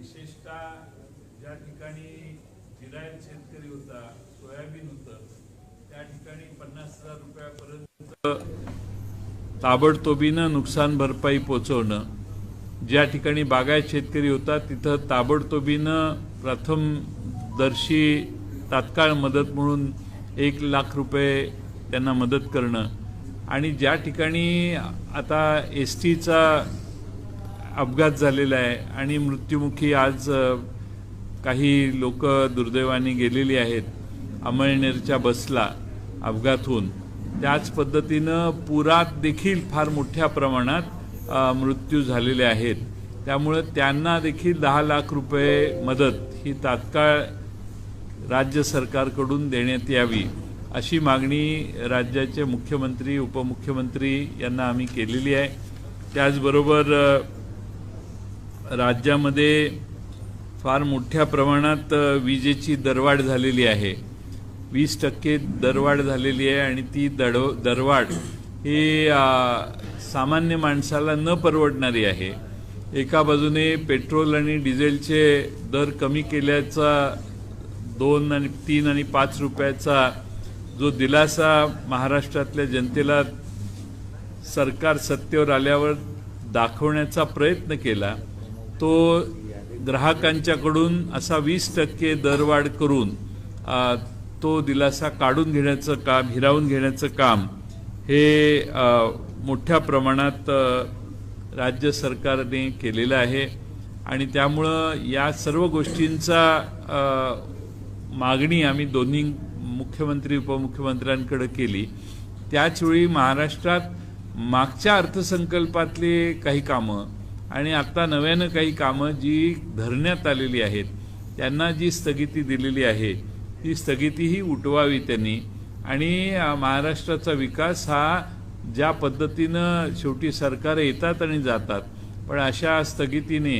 विशेषतः ज्या ठिकाणी जिरायत शेतकरी होता, सोयाबीन होतं, त्या ठिकाणी 50,000 रुपयापर्यंत ताबडतोबीनं नुकसान भरपाई पोचवणं, ज्या ठिकाणी बागायत शेतकरी होता तिथं ताबडतोबीनं प्रथम दर्शी तात्काळ मदत म्हणून 1,00,000 रुपये त्यांना मदत करणं, आणि ज्या ठिकाणी आता एसटीचा अपघात झालेला आहे आणि मृत्युमुखी आज काही लोक दुर्दैवाने गेलेली आहेत अमळनेरच्या बसला अपघात होऊन, त्याच पद्धतीनं पुरात देखील फार मोठ्या प्रमाणात मृत्यू झालेले आहेत. त्यामुळे त्यांना देखील 10,00,000 रुपये मदत ही तात्काळ राज्य सरकारकडून देण्यात यावी अशी मागणी राज्याचे मुख्यमंत्री उपमुख्यमंत्री यांना आम्ही केलेली आहे. त्याचबरोबर राज्यामध्ये फार मोठ्या प्रमाणात विजेची दरवाढ झालेली आहे. 20% दरवाढ झालेली आहे आणि ती दरवाढ ही सामान्य माणसाला न परवडणारी आहे. एका बाजूने पेट्रोल आणि डिझेलचे दर कमी केल्याचा 2 आणि 3 आणि 5 रुपयाचा जो दिलासा महाराष्ट्रातल्या जनतेला सरकार सत्तेवर आल्यावर दाखवण्याचा प्रयत्न केला, तो ग्राहकांच्याकडून असा 20% दरवाढ करून तो दिलासा काढून घेण्याचं काम, हिरावून घेण्याचं काम हे मोठ्या प्रमाणात राज्य सरकारने केलेलं आहे. आणि त्यामुळं या सर्व गोष्टींचा मागणी आम्ही दोन्ही मुख्यमंत्री उपमुख्यमंत्र्यांकडे केली. त्याचवेळी महाराष्ट्रात मागच्या अर्थसंकल्पातले काही कामं आणि आता नव्यानं काही कामं जी धरण्यात आलेली आहेत त्यांना जी स्थगिती दिलेली आहे ती स्थगितीही उठवावी त्यांनी. आणि महाराष्ट्राचा विकास हा ज्या पद्धतीनं शेवटी सरकार येतात आणि जातात, पण अशा स्थगितीने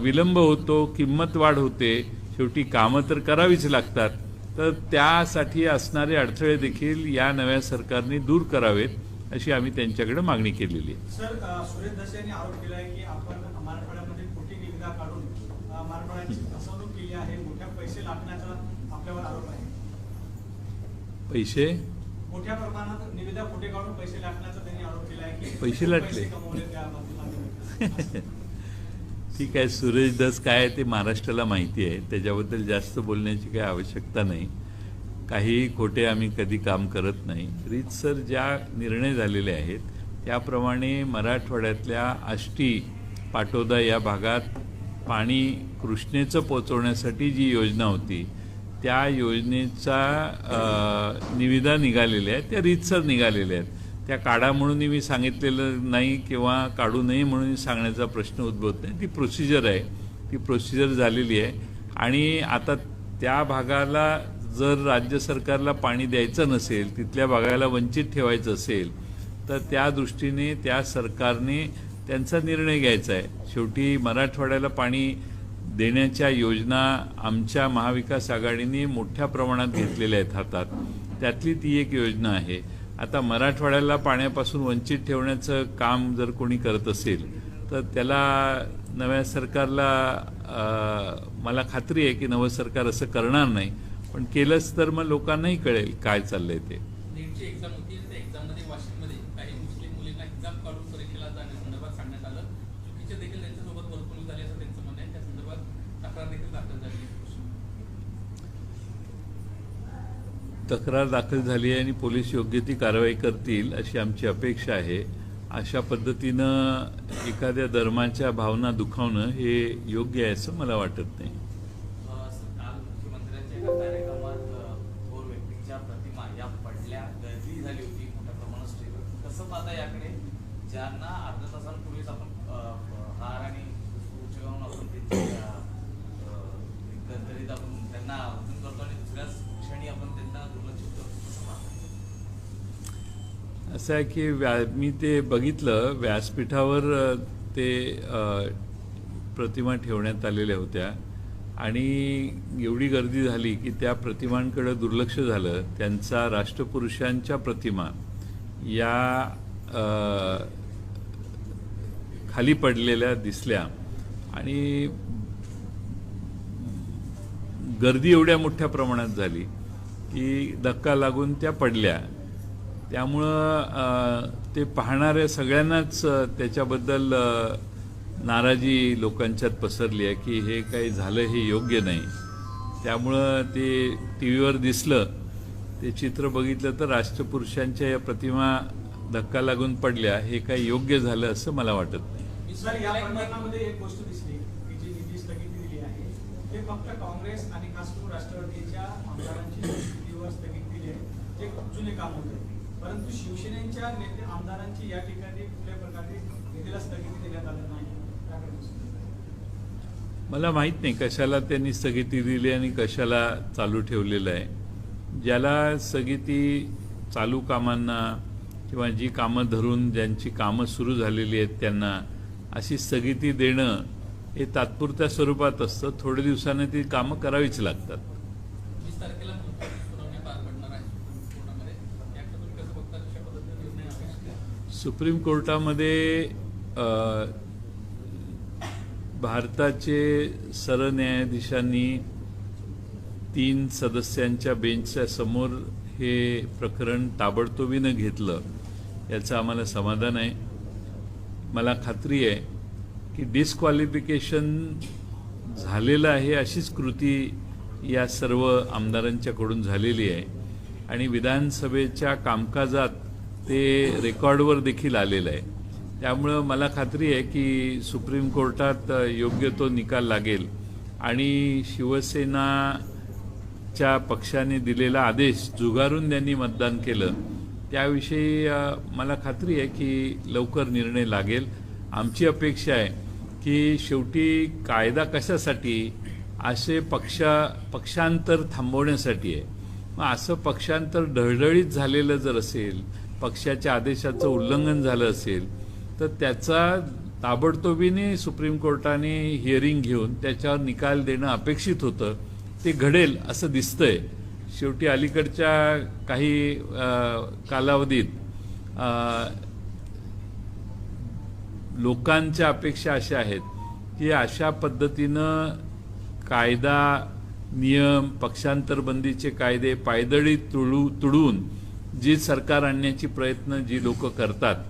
विलंब होतो, किंमत वाढ होते, शेवटी कामं तर करावीच लागतात. तर त्यासाठी असणारे अडथळे देखील या नव्या सरकारने दूर करावेत अशी आम्ही त्यांच्याकडे मागणी केलेली आहे. सर, सुरेश धस यांनी आरोप केला आहे की आपण मराठवाड्यामध्ये खोटी निविदा काढून मराठवाड्याची फसवणूक केली आहे, मोठ्या पैसे लाटण्याचा आपल्यावर आरोप आहे. पैसे मोठ्या प्रमाणात निविदा खोटे काढून पैसे लाटण्याचा त्यांनी आरोप केला आहे की पैसे लाटले कमवले त्या माध्यमातून. ठीक आहे, सुरेश धस काय आहे ते महाराष्ट्राला माहिती आहे, त्याच्याबद्दल जास्त बोलण्याची काही आवश्यकता नाही. काही खोटे आम्ही कधी काम करत नाही. रीतसर ज्या निर्णय झालेले आहेत त्याप्रमाणे मराठवाड्यातल्या आष्टी पाटोदा या भागात पाणी कृष्णेचं पोचवण्यासाठी जी योजना होती त्या योजनेचा निविदा निघालेल्या आहेत, त्या रीतसर निघालेल्या आहेत. त्या काढा म्हणून मी सांगितलेलं नाही किंवा काढू नये म्हणून सांगण्याचा प्रश्न उद्भवत नाही. ती प्रोसिजर आहे, ती प्रोसिजर झालेली आहे. आणि आता त्या भागाला जर राज्य सरकारला पाणी द्यायचं नसेल, तिथल्या भागाला वंचित ठेवायचं असेल तर त्या दृष्टीने त्या सरकारने त्यांचा निर्णय घ्यायचा आहे. शेवटी मराठवाड्याला पाणी देण्याच्या योजना आमच्या महाविकास आघाडीने मोठ्या प्रमाणात घेतलेल्या आहेत हातात. त्यातली ती एक योजना आहे. आता मराठवाड्याला पाण्यापासून वंचित ठेवण्याचं काम जर कोणी करत असेल तर त्याला नव्या सरकारला मला खात्री आहे की नवं सरकार असं करणार नाही, पण केलंच तर मग लोकांनाही कळेल काय चाललंय ते. नीटची एक्झाम होती, त्या एक्झाममध्ये वाशिममध्ये काही मुस्लिम मुलींना हिजाब काढून परीक्षेला जाण्यासंदर्भात सांगण्यात आलं. चुकीचे देखील त्यांच्यासोबत वर्तवणूक झाली असं त्यांचं म्हणणं आहे. त्या संदर्भात तक्रार देखील दाखल झाली. तक्रार दाखल झाली आहे आणि पोलीस योग्य ती कारवाई करतील अशी आमची अपेक्षा आहे. अशा पद्धतीनं एखाद्या धर्माच्या भावना दुखावणं हे योग्य आहे असं मला वाटत नाही. काल मुख्यमंत्र्यांच्या एका कार्यक्रमात थोर व्यक्तींच्या प्रतिमा या पडल्या, गर्दी झाली होती मोठ्या प्रमाणात स्टेजवर. कसं पाहता याकडे, ज्यांना अर्ध्या तासांपूर्वीच आपण हार आणि पुष्पगुच्छ घालून आपण गणतरीत आपण त्यांना अर्पण करतो आणि दुसऱ्याच क्षणी आपण त्यांना दुर्लक्षित करतो, कसं पाहता? असं आहे की मी ते बघितलं, व्यासपीठावर ते प्रतिमा ठेवण्यात आलेल्या होत्या आणि एवढी गर्दी झाली की त्या प्रतिमांकडे दुर्लक्ष झालं. त्यांचा राष्ट्रपुरुषांच्या प्रतिमा या खाली पडलेल्या दिसल्या आणि गर्दी एवढ्या मोठ्या प्रमाणात झाली की धक्का लागून त्या पडल्या. त्यामुळं ते पाहणाऱ्या सगळ्यांनाच त्याच्याबद्दल नाराजी लोकांच्यात पसरली आहे की हे काही झालं हे योग्य नाही. त्यामुळं ते टी व्हीवर दिसलं, ते चित्र बघितलं तर राष्ट्रपुरुषांच्या या प्रतिमा धक्का लागून पडल्या, हे काही योग्य झालं असं मला वाटत नाही. सर, या प्रकरणामध्ये एक गोष्ट दिसली की जी निधी स्थगिती दिली आहे ते फक्त काँग्रेस आणि खास करून राष्ट्रवादीच्या आमदारांची निधीवर स्थगिती दिली आहे, जे जुने काम होते. परंतु शिवसेनेच्या नेते आमदारांची या ठिकाणी कुठल्या प्रकारे निधीला स्थगिती देण्यात आलं नाही. मला माहीत नाही कशाला त्यांनी स्थगिती दिली आणि कशाला चालू ठेवलेलं आहे. ज्याला स्थगिती चालू कामांना किंवा जी कामं धरून ज्यांची कामं सुरू झालेली आहेत त्यांना अशी स्थगिती देणं हे तात्पुरत्या स्वरूपात असतं. थोड्या दिवसाने ती कामं करावीच लागतात. 20 तारखेला सुनावणी पार पडणार आहे कोर्टामध्ये. याकडे तुम्ही कसं बघता, कशा पद्धतीने निर्णय अपेक्षित आहे? सुप्रीम कोर्टामध्ये भारताचे सरन्यायाधीशांनी 3 सदस्यांच्या बेंचच्या समोर हे प्रकरण ताबडतोबीनं घेतलं, याचं आम्हाला समाधान आहे. मला खात्री आहे की डिस्क्वालिफिकेशन झालेलं आहे अशीच कृती या सर्व आमदारांच्याकडून झालेली आहे आणि विधानसभेच्या कामकाजात ते रेकॉर्डवर देखील आलेलं आहे. त्यामुळं मला खात्री आहे की सुप्रीम कोर्टात योग्य तो निकाल लागेल आणि शिवसेनाच्या पक्षाने दिलेला आदेश झुगारून त्यांनी मतदान केलं त्याविषयी मला खात्री आहे की लवकर निर्णय लागेल. आमची अपेक्षा आहे की शेवटी कायदा कशासाठी, असे पक्षांतर थांबवण्यासाठी आहे. मग असं पक्षांतर ढळढळीत झालेलं जर असेल, पक्षाच्या आदेशाचं उल्लंघन झालं असेल तर त्याचा ताबडतोबीने सुप्रीम कोर्टाने हिअरिंग घेऊन त्याच्यावर निकाल देणं अपेक्षित होतं. ते घडेल असं दिसतंय. शेवटी अलीकडच्या काही कालावधीत लोकांच्या अपेक्षा अशा आहेत की अशा पद्धतीनं कायदा, नियम, पक्षांतरबंदीचे कायदे पायदळी तुडवून जी सरकार आणण्याची प्रयत्न जी लोक करतात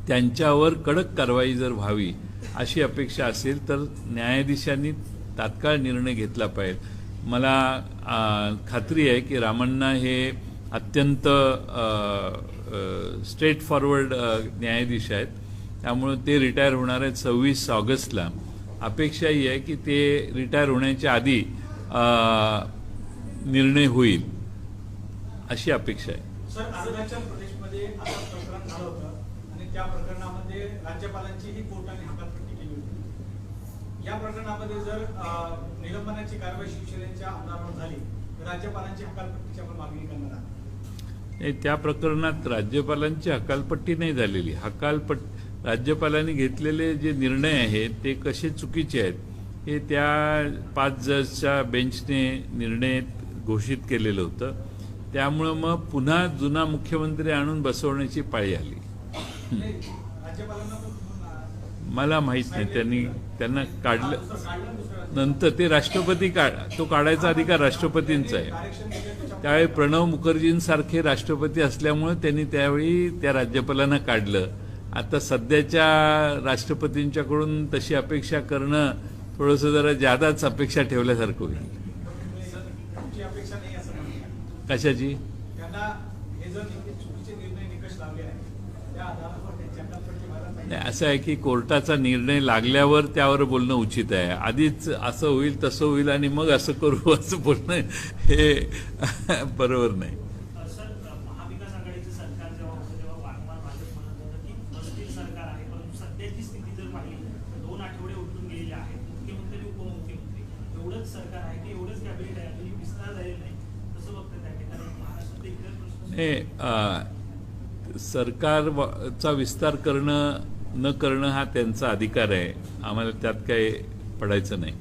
त्यांच्यावर कडक कारवाई जर व्हावी अशी अपेक्षा असेल तर न्यायाधीशांनी तात्काळ निर्णय घेतला पाहिजे. मला खात्री आहे की रामण्णा हे अत्यंत स्ट्रेट फॉरवर्ड न्यायाधीश आहेत. त्यामुळे ते रिटायर होणार आहेत 26 ऑगस्टला. अपेक्षा ही आहे की ते रिटायर होण्याच्या आधी निर्णय होईल अशी अपेक्षा आहे. सर, अरुणाचल प्रदेशमध्ये असं प्रकरण झालं होतं आणि त्या प्रकरणामध्ये राज्यपालांचीही कोर्टाने हकालपट्टी केली होती. या प्रकरणामध्ये जर निलंबनाची कारवाई शिवसेनेच्या आमदारांवर झाली तर राज्यपालांची हकालपट्टीची आपण मागणी करणार आहात? त्या प्रकरणात राज्यपालांची हकालपट्टी नाही झालेली. राज्यपालांनी घेतलेले जे निर्णय आहेत ते कसे चुकीचे आहेत हे त्या 5 जजच्या बेंचने निर्णय घोषित केलेलं होतं. त्यामुळं मग पुन्हा जुना मुख्यमंत्री आणून बसवण्याची पाळी आली. मला माहीत नाही, त्यांना काढलं नंतर ते राष्ट्रपती तो काढायचा अधिकार राष्ट्रपतींचा आहे. त्यावेळी प्रणव मुखर्जींसारखे राष्ट्रपती असल्यामुळे त्यांनी त्यावेळी त्या राज्यपालांना काढलं. आता सध्याच्या राष्ट्रपतींच्याकडून तशी अपेक्षा करणं थोडंसं जरा जादाच अपेक्षा ठेवल्यासारखं होईल. कशाची? नाही, असं आहे की कोर्टाचा निर्णय लागल्यावर त्यावर बोलणं उचित आहे. आधीच असं होईल तसं होईल आणि मग असं करू असं बोलणं हे बरोबर नाही. महाविकास आघाडीचं सरकार जेव्हा होतं तेव्हा वारंवार भाजप म्हणत होतं की अस्थिर सरकार आहे, परंतु सध्याची स्थिती जर पाहिली तर 2 आठवडे उलटून गेलेले आहेत. मुख्यमंत्री उपमुख्यमंत्री एवढंच सरकार आहे की एवढंच कॅबिनेट आहे, अजूनही विस्तार झालेला नाही. कसं बघतं त्या ठिकाणी महाराष्ट्रात इतर प्रश्न? सरकारचा विस्तार करणं न करणं हा त्यांचा अधिकार आहे. आम्हाला त्यात काही पडायचं नाही.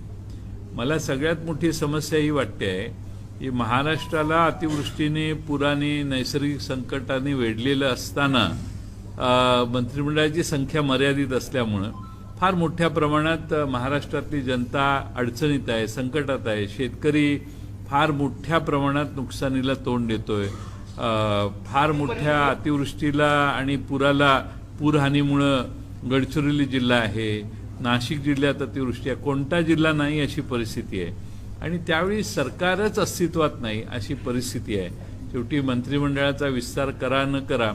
मला सगळ्यात मोठी समस्या ही वाटते आहे की महाराष्ट्राला अतिवृष्टीने, पुराने, नैसर्गिक संकटाने वेढलेलं असताना मंत्रिमंडळाची संख्या मर्यादित असल्यामुळं फार मोठ्या प्रमाणात महाराष्ट्रातली जनता अडचणीत आहे, संकटात आहे. शेतकरी फार मोठ्या प्रमाणात नुकसानीला तोंड देतोय. फार मोठ्या अतिवृष्टीला आणि पूरहानीमुळं गडचिरोली जिल्हा आहे, नाशिक जिल्ह्यात अतिवृष्टी आहे, कोणता जिल्हा नाही अशी परिस्थिती आहे. आणि त्यावेळी सरकारच अस्तित्वात नाही अशी परिस्थिती आहे. शेवटी मंत्रिमंडळाचा विस्तार करा न करा,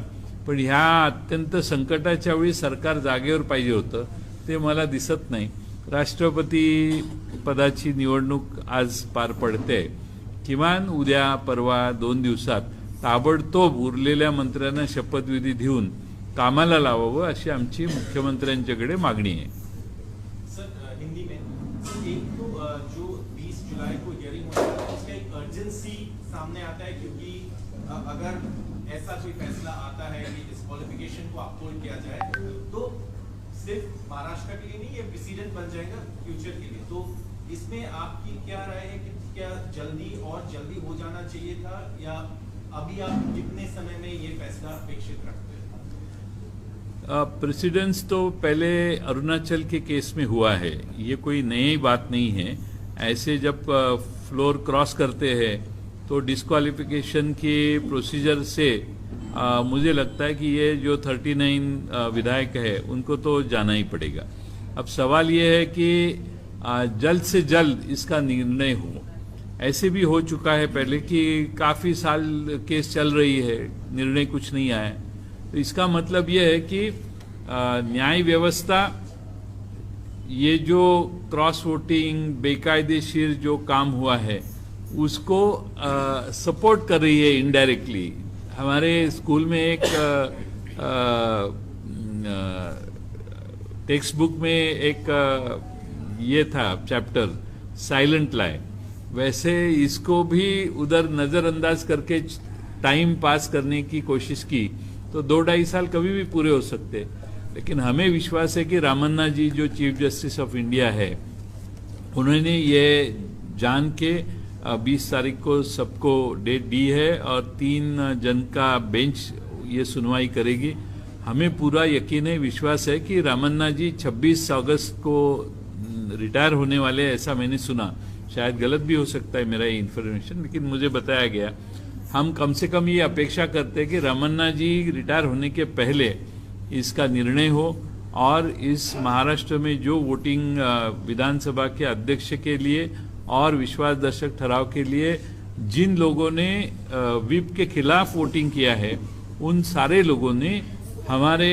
पण ह्या अत्यंत संकटाच्या वेळी सरकार जागेवर पाहिजे होतं, ते मला दिसत नाही. राष्ट्रपती पदाची निवडणूक आज पार पडते. किमान उद्या परवा 2 दिवसात ताबडतोब उरलेल्या मंत्र्यांना शपथविधी देऊन कामाला लावावं अशी आमची मुख्यमंत्र्यांच्याकडे मागणी आहे. सर हिंदी में एक तो जो 20 जुलाई को हियरिंग होता है उसका एक अर्जेंसी सामने आता है, क्योंकि अगर ऐसा कोई फैसला आता है कि डिस्क्वालिफिकेशन को अपहोल्ड किया जाए तो सिर्फ महाराष्ट्र के लिए नहीं, ये प्रेसिडेंट बन जाएगा फ्यूचर के लिए. तो इसमें आपकी क्या राय है कि क्या जल्दी हो जाना चाहिए था, या अभी आप कितने समय में ये फैसला अपेक्षित रखते हैं? प्रेसिडेंस तो पहले अरुणाचल के केस में हुआ है, ये कोई नई बात नहीं है. ऐसे जब फ्लोर क्रॉस करते हैं तो डिस्क्वालिफिकेशन के प्रोसीजर से मुझे लगता है कि ये जो 39 विधायक है उनको तो जाना ही पड़ेगा. अब सवाल ये है कि जल्द से जल्द इसका निर्णय हो. ऐसे भी हो चुका है पहले कि काफ़ी साल केस चल रही है, निर्णय कुछ नहीं आया. तो इसका मतलब ये है कि न्याय व्यवस्था ये जो क्रॉस वोटिंग बेकायदेशीर जो काम हुआ है उसको सपोर्ट कर रही है इनडायरेक्टली. हमारे स्कूल में एक टेक्स्ट बुक में एक ये था चैप्टर साइलेंट लाई, वैसे इसको भी उधर नज़रअंदाज करके टाइम पास करने की कोशिश की तो 2-2.5 साल कभी भी पूरे हो सकते. लेकिन हमें विश्वास है कि रामन्ना जी जो चीफ जस्टिस ऑफ इंडिया है उन्होंने ये जान के 20 तारीख को सबको डेट दी है और 3 जन का बेंच ये सुनवाई करेगी. हमें पूरा यकीन है, विश्वास है कि रामन्ना जी 26 अगस्त को रिटायर होने वाले, ऐसा मैंने सुना. शायद गलत भी हो सकता है मेरा ये इन्फॉर्मेशन, लेकिन मुझे बताया गया. हम कम से कम ये अपेक्षा करते हैं कि रामन्ना जी रिटायर होने के पहले इसका निर्णय हो और इस महाराष्ट्र में जो वोटिंग विधानसभा के अध्यक्ष के लिए और विश्वासदर्शक ठहराव के लिए जिन लोगों ने विप के खिलाफ वोटिंग किया है उन सारे लोगों ने हमारे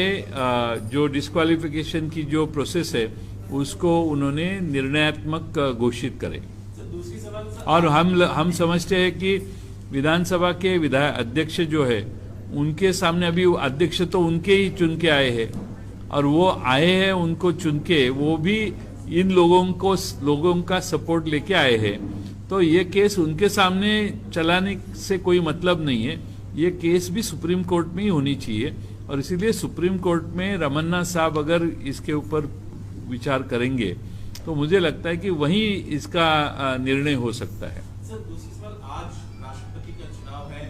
जो डिस्क्वालिफिकेशन की जो प्रोसेस है उसको उन्होंने निर्णयात्मक घोषित करे. और हम समझते हैं कि विधानसभा के अध्यक्ष जो है उनके सामने अभी अध्यक्ष तो उनके ही चुन के आए हैं और वो आए हैं उनको चुन के, वो भी इन लोगों का सपोर्ट लेके आए हैं. तो ये केस उनके सामने चलाने से कोई मतलब नहीं है. ये केस भी सुप्रीम कोर्ट में ही होनी चाहिए और इसीलिए सुप्रीम कोर्ट में रमन्ना साहब अगर इसके ऊपर विचार करेंगे तो मुझे लगता है कि वहीं इसका निर्णय हो सकता है. सर दूसरी सवाल, आज राष्ट्रपति का चुनाव है,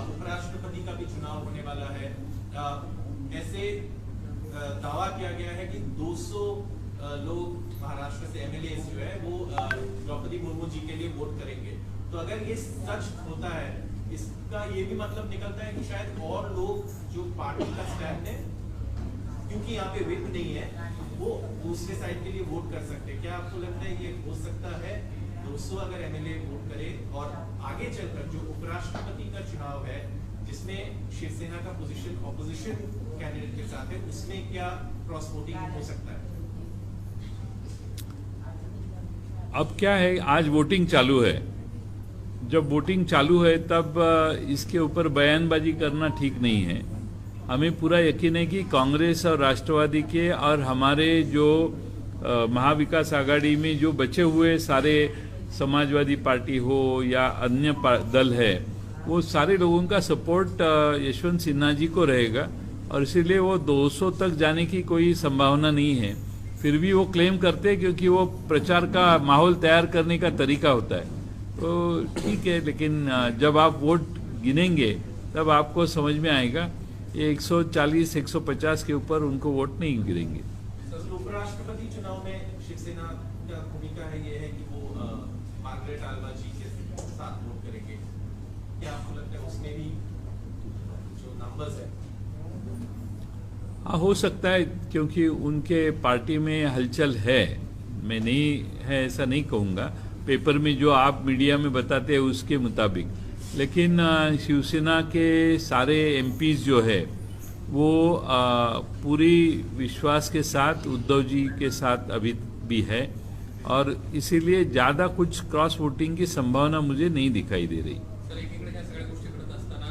उपराष्ट्रपति का भी चुनाव होने वाला है. ऐसे दावा किया गया है कि 200 लोग महाराष्ट्र से एमएलए जो है वो द्रौपदी मुर्मू जी के लिए वोट करेंगे. तो अगर ये सच होता है, इसका ये भी मतलब निकलता है कि शायद और लोग जो पार्टी का स्टैंड है, क्योंकि यहाँ पे विप नहीं है, वो दूसरे साइड के लिए वोट कर सकते हैं. क्या आपको लगता है ये हो सकता है 200 अगर एमएलए वोट करे और आगे चलकर जो उपराष्ट्रपति का चुनाव है जिसमें शिवसेना का पोजीशन ऑपोजिशन कैंडिडेट के साथ है, उसमें क्या क्रॉस वोटिंग हो सकता है? अब क्या है, आज वोटिंग चालू है. जब वोटिंग चालू है तब इसके ऊपर बयानबाजी करना ठीक नहीं है. हमें पूरा यकीन है कि कांग्रेस और राष्ट्रवादी के और हमारे जो महाविकास आघाड़ी में जो बचे हुए सारे समाजवादी पार्टी हो या अन्य दल है, वो सारे लोगों का सपोर्ट यशवंत सिन्हा जी को रहेगा और इसीलिए वो 200 तक जाने की कोई संभावना नहीं है. फिर भी वो क्लेम करते हैं क्योंकि वो प्रचार का माहौल तैयार करने का तरीका होता है. तो ठीक है, लेकिन जब आप वोट गिनेंगे तब आपको समझ में आएगा ये 140-150 के ऊपर उनको वोट नहीं गिरेंगे. उपराष्ट्रपति चुनाव में शिवसेना का भूमिका है ये है कि वो मार्गरेट आल्वा जी के साथ वोट करेंगे। क्या आपको लगता है उसमें भी जो नंबर्स है? हाँ, हो सकता है, क्योंकि उनके पार्टी में हलचल है। मैं नहीं है ऐसा नहीं कहूँगा, पेपर में जो आप मीडिया में बताते हैं उसके मुताबिक। लेकिन शिवसेना के सारे एमपीज जो है वो पूरी विश्वास के साथ उद्धव जी के साथ अभी भी है, और इसीलिए ज़्यादा कुछ क्रॉस वोटिंग की संभावना मुझे नहीं दिखाई दे रही। सर, एकीकडे ह्या सगळ्या गोष्टी घडत असताना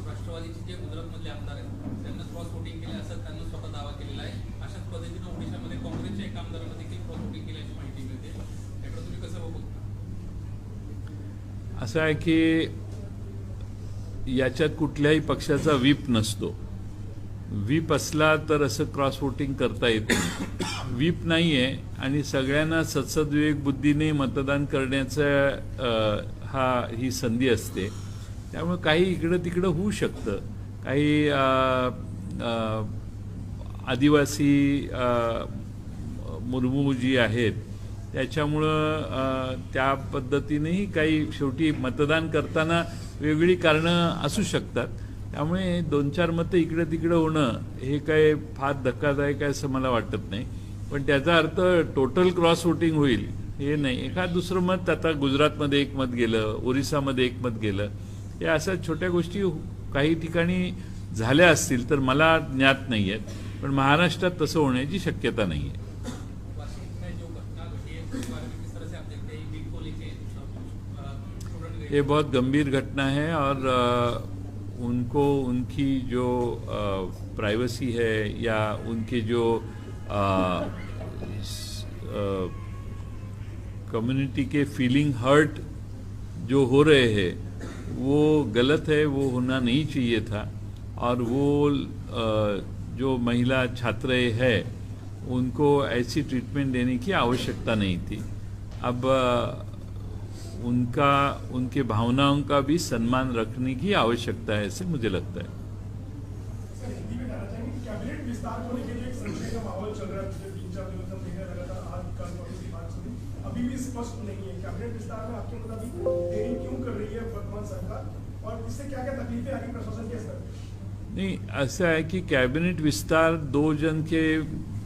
राष्ट्रवादीचे जे गुजरातमधले आमदार आहेत त्यांना क्रॉस वोटिंग केलं असं त्यांनी स्वतः दावा केलेला आहे। अशाच पद्धतीनं ओडिशामध्ये काँग्रेसच्या एका आमदारांना देखील क्रॉस वोटिंग केल्याची माहिती मिळते। याकडे तुम्ही कसं बघता? असं आहे की याच्यात कुठल्याही पक्षाचा व्हीप नसतो। व्हीप असला तर असं क्रॉस वोटिंग करता येतं। व्हीप नाही आहे आणि सगळ्यांना सद्सद्विवेक बुद्धीने मतदान करण्याचा ही संधी असते। त्यामुळे काही इकडं तिकडं होऊ शकतं। काही आदिवासी मुर्मू जी आहेत त्याच्यामुळं त्या पद्धतीनेही काही शेवटी मतदान करताना वेगळी कारणं असू शकतात। त्यामुळे 2-4 मतं इकडे तिकडे होणं हे काय फार धक्कादायक आहे असं मला वाटत नाही। पण त्याचा अर्थ टोटल क्रॉस वोटिंग होईल हे नाही। एखाद दुसरं मत आता गुजरातमध्ये एक मत गेलं, ओरिसामध्ये एक मत गेलं, हे अशा छोट्या गोष्टी काही ठिकाणी झाल्या असतील तर मला ज्ञात नाही आहेत, पण महाराष्ट्रात तसं होण्याची शक्यता नाही आहे। ये बहुत गंभीर घटना है और उनको उनकी जो प्राइवेसी है या उनके जो कम्युनिटी के फीलिंग हर्ट जो हो रहे हैं वो गलत है, वो होना नहीं चाहिए था। और वो जो महिला छात्र है उनको ऐसी ट्रीटमेंट देने की आवश्यकता नहीं थी। अब उनके भावनाओं का भी सम्मान रखने की आवश्यकता है, ऐसे मुझे लगता है। सर, हिंदी में कहना चाहेंगे कि कैबिनेट विस्तार को लेकर जो एक संशय का माहौल चल रहा है पिछले 3-4 दिनों से महीने लगातार आज कल परसों की बात सुनी, अभी भी स्पष्ट नहीं है कैबिनेट विस्तार में आपके मुताबिक देरी क्यों कर रही है वर्तमान सरकार, और इससे क्या क्या तकलीफें आ रही प्रशासन के स्तर पर? नहीं, ऐसा है कि कैबिनेट विस्तार 2 जन के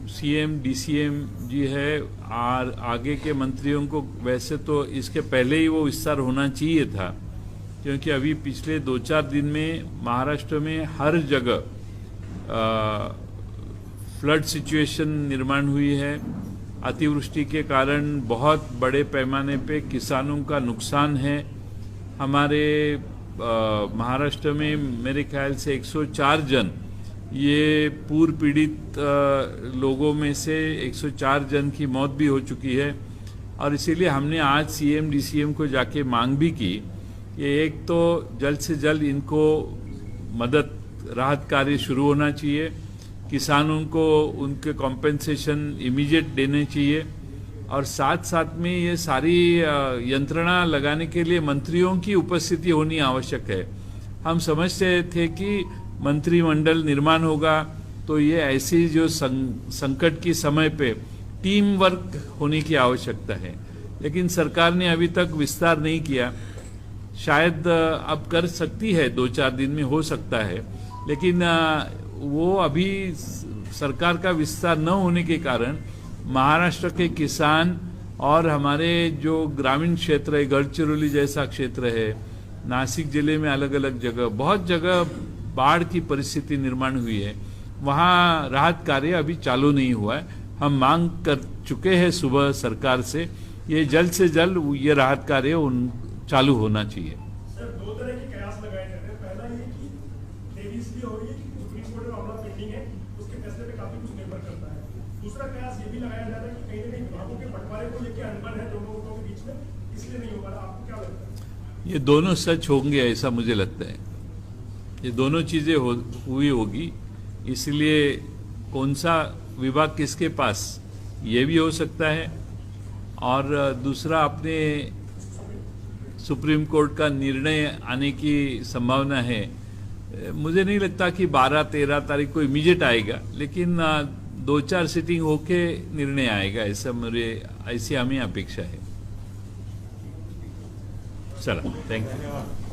सीएम डीसीएम जी है, और आगे के मंत्रियों को वैसे तो इसके पहले ही वो विस्तार होना चाहिए था, क्योंकि अभी पिछले 2-4 दिन में महाराष्ट्र में हर जगह फ्लड सिचुएशन निर्माण हुई है। अतिवृष्टि के कारण बहुत बड़े पैमाने पे किसानों का नुकसान है। हमारे महाराष्ट्र में मेरे ख्याल से 104 जन, ये पूर्व पीड़ित लोगों में से 104 जन की मौत भी हो चुकी है। और इसीलिए हमने आज सीएम डीसीएम को जाके मांग भी की कि एक तो जल्द से जल्द इनको मदद राहत कार्य शुरू होना चाहिए, किसानों को उनके कॉम्पेंसेशन इमीडिएट देने चाहिए, और साथ साथ में ये सारी यंत्रणा लगाने के लिए मंत्रियों की उपस्थिति होनी आवश्यक है। हम समझते थे कि मंत्रिमंडल निर्माण होगा तो ये ऐसी जो संकट की समय पे टीम वर्क होने की आवश्यकता है, लेकिन सरकार ने अभी तक विस्तार नहीं किया। शायद अब कर सकती है, 2-4 दिन में हो सकता है, लेकिन वो अभी सरकार का विस्तार न होने के कारण महाराष्ट्र के किसान और हमारे जो ग्रामीण क्षेत्र है, गढ़चिरौली जैसा क्षेत्र है, नासिक जिले में अलग अलग जगह बहुत जगह बाढ़ की परिस्थिति निर्माण हुई है, वहाँ राहत कार्य अभी चालू नहीं हुआ है। हम मांग कर चुके हैं सुबह सरकार से, ये जल्द से जल्द ये राहत कार्य चालू होना चाहिए। सर, 2 तरह के कयास लगाए जाते हैं। पहला ये कि देरी इसलिए हो रही है कि सुप्रीम कोर्ट में मामला पेंडिंग है, उसके फैसले पे काफी कुछ निर्भर करता है। दूसरा कयास ये भी लगाया जाता है कि कहीं ना कहीं विभागों के बंटवारे को लेकर अनबन है दोनों गुटों के बीच में, इसलिए नहीं हो पा रहा। आपको क्या लगता है? ये दोनों सच होंगे ऐसा मुझे लगता है। ये दोनों चीजें हुई होगी, इसलिए कौन सा विभाग किसके पास ये भी हो सकता है। और दूसरा, अपने सुप्रीम कोर्ट का निर्णय आने की संभावना है। मुझे नहीं लगता कि 12-13 तारीख को इमीडिएट आएगा, लेकिन 2-4 सीटिंग होके निर्णय आएगा, ऐसी हमें अपेक्षा है. चला, थँक्यू.